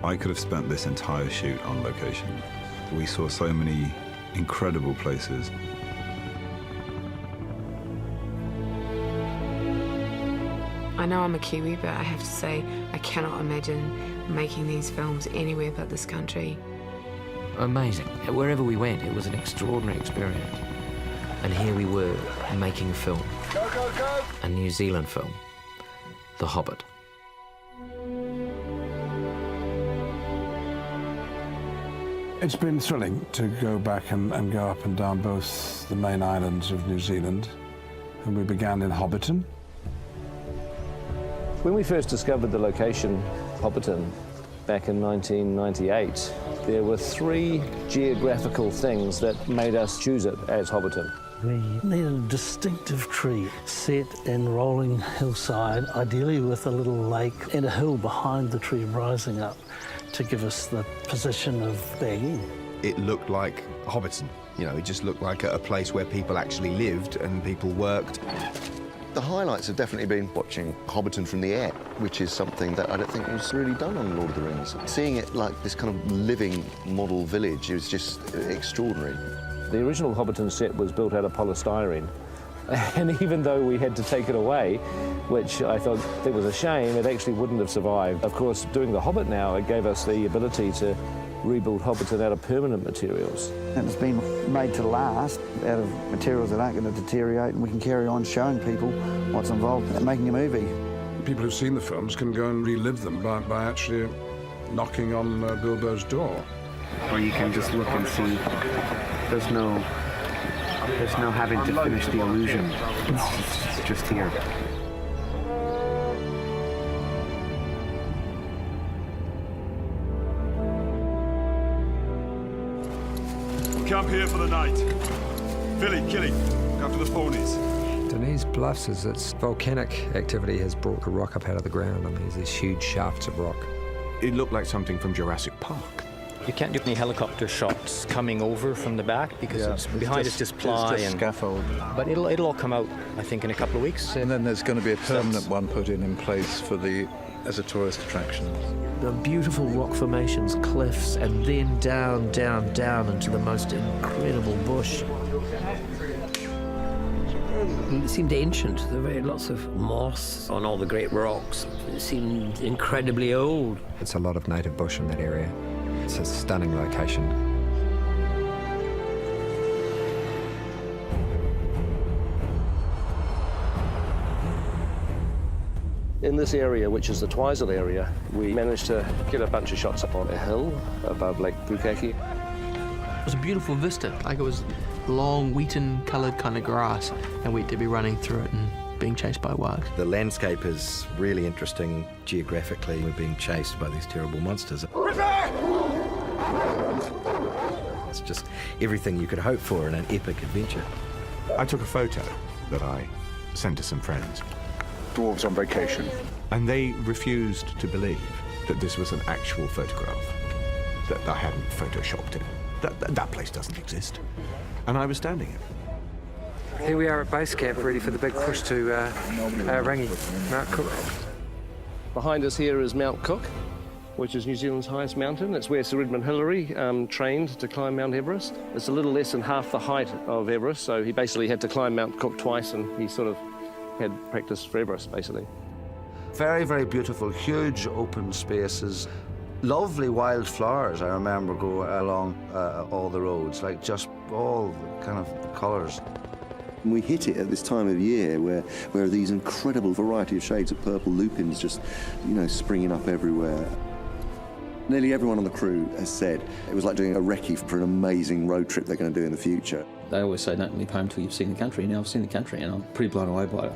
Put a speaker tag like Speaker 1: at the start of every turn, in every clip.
Speaker 1: I could have spent this entire shoot on location. We saw so many incredible places.
Speaker 2: I know I'm a Kiwi, but I have to say I cannot imagine making these films anywhere but this country.
Speaker 3: Amazing. Wherever we went, it was an extraordinary experience. And here we were making a film.
Speaker 4: Go, go, go!
Speaker 3: A New Zealand film, The Hobbit.
Speaker 5: It's been thrilling to go back and go up and down both the main islands of New Zealand. And we began in Hobbiton.
Speaker 6: When we first discovered the location, Hobbiton, back in 1998, there were 3 geographical things that made us choose it as Hobbiton.
Speaker 7: We needed a distinctive tree set in rolling hillside, ideally with a little lake and a hill behind the tree rising up to give us the position of being.
Speaker 8: It looked like Hobbiton. You know, it just looked like a place where people actually lived and people worked.
Speaker 9: The highlights have definitely been watching Hobbiton from the air, which is something that I don't think was really done on Lord of the Rings. Seeing it like this kind of living model village is just extraordinary.
Speaker 6: The original Hobbiton set was built out of polystyrene, and even though we had to take it away, which I thought it was a shame, it actually wouldn't have survived. Of course, doing The Hobbit now, it gave us the ability to rebuild Hobbiton out of permanent materials.
Speaker 10: And it's been made to last out of materials that aren't going to deteriorate, and we can carry on showing people what's involved in making a movie.
Speaker 5: People who've seen the films can go and relive them by actually knocking on Bilbo's door.
Speaker 11: Or you can just look and see there's no having to finish the illusion. It's just here.
Speaker 4: Camp here for the night. Billy, Killy, look after the ponies.
Speaker 12: Denise Bluffs is its volcanic activity has brought the rock up out of the ground, and there's these huge shafts of rock.
Speaker 8: It looked like something from Jurassic Park.
Speaker 13: You can't do any helicopter shots coming over from the back because it's behind it's just ply
Speaker 14: it's just
Speaker 13: and
Speaker 14: scaffold.
Speaker 13: But it'll all come out, I think, in a couple of weeks.
Speaker 14: And then there's going to be a permanent one put in place for as a tourist attraction.
Speaker 3: The beautiful rock formations, cliffs, and then down, down, down into the most incredible bush. It seemed ancient. There were lots of moss on all the great rocks. It seemed incredibly old.
Speaker 12: It's a lot of native bush in that area. It's a stunning location.
Speaker 6: In this area, which is the Twizel area, we managed to get a bunch of shots up on a hill above Lake Pukaki.
Speaker 15: It was a beautiful vista, like it was long, wheaten-coloured kind of grass, and we'd be running through it and being chased by wargs.
Speaker 16: The landscape is really interesting geographically. We're being chased by these terrible monsters. It's just everything you could hope for in an epic adventure.
Speaker 8: I took a photo that I sent to some friends.
Speaker 14: Dwarves on vacation.
Speaker 8: And they refused to believe that this was an actual photograph, that I hadn't photoshopped it. That place doesn't exist. And I was standing here.
Speaker 12: Here we are at base camp, ready for the big push to Rangi, Mount Cook.
Speaker 6: Behind us here is Mount Cook, which is New Zealand's highest mountain. It's where Sir Edmund Hillary trained to climb Mount Everest. It's a little less than half the height of Everest, so he basically had to climb Mount Cook twice, and he sort of had practice for Everest, basically.
Speaker 17: Very, very beautiful, huge open spaces. Lovely wildflowers, I remember, go along all the roads, like just all the kind of colours.
Speaker 9: We hit it at this time of year where these incredible variety of shades of purple lupins just, springing up everywhere. Nearly everyone on the crew has said it was like doing a recce for an amazing road trip they're going to do in the future.
Speaker 18: They always say, don't leave home till you've seen the country. Now I've seen the country and I'm pretty blown away by it.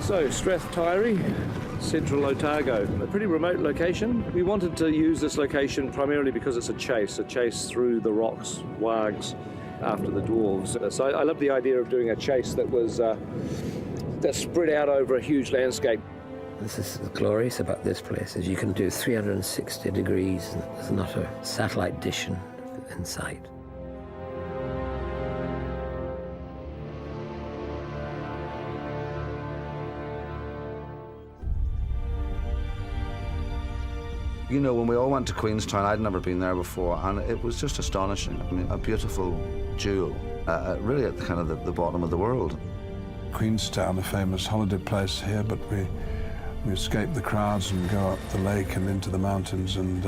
Speaker 6: So, Strathtyre, central Otago, a pretty remote location. We wanted to use this location primarily because it's a chase through the rocks, wargs, after the dwarves. So I love the idea of doing a chase that was that spread out over a huge landscape.
Speaker 3: This is glorious about this place, is you can do 360 degrees. There's not a satellite dish in sight.
Speaker 17: You know, when we all went to Queenstown, I'd never been there before, and it was just astonishing. I mean, a beautiful jewel, really at the bottom of the world.
Speaker 5: Queenstown, a famous holiday place here, but we escape the crowds and go up the lake and into the mountains, and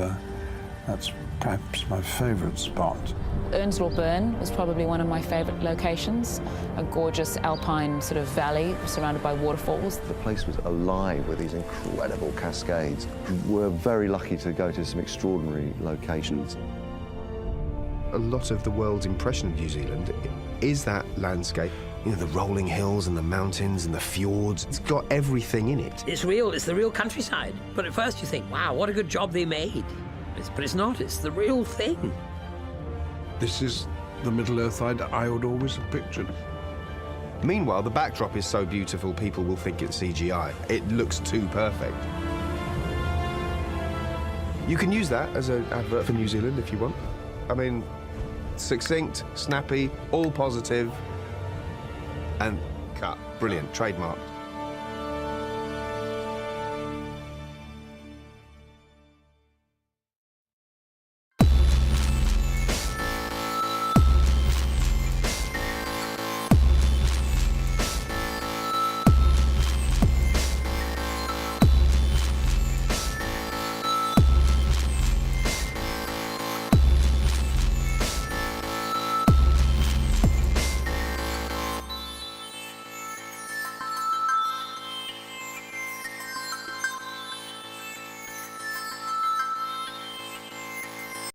Speaker 5: that's perhaps my favourite spot.
Speaker 19: Earnshaw Burn was probably one of my favourite locations, a gorgeous alpine sort of valley surrounded by waterfalls.
Speaker 9: The place was alive with these incredible cascades. We're very lucky to go to some extraordinary locations.
Speaker 20: A lot of the world's impression of New Zealand is that landscape. You know, the rolling hills and the mountains and the fjords. It's got everything in it.
Speaker 3: It's real, it's the real countryside. But at first you think, wow, what a good job they made. But it's not, it's the real thing.
Speaker 5: This is the Middle-earth I would always have pictured.
Speaker 20: Meanwhile, the backdrop is so beautiful, people will think it's CGI. It looks too perfect. You can use that as an advert for New Zealand if you want. I mean, succinct, snappy, all positive, and cut. Brilliant, trademarked.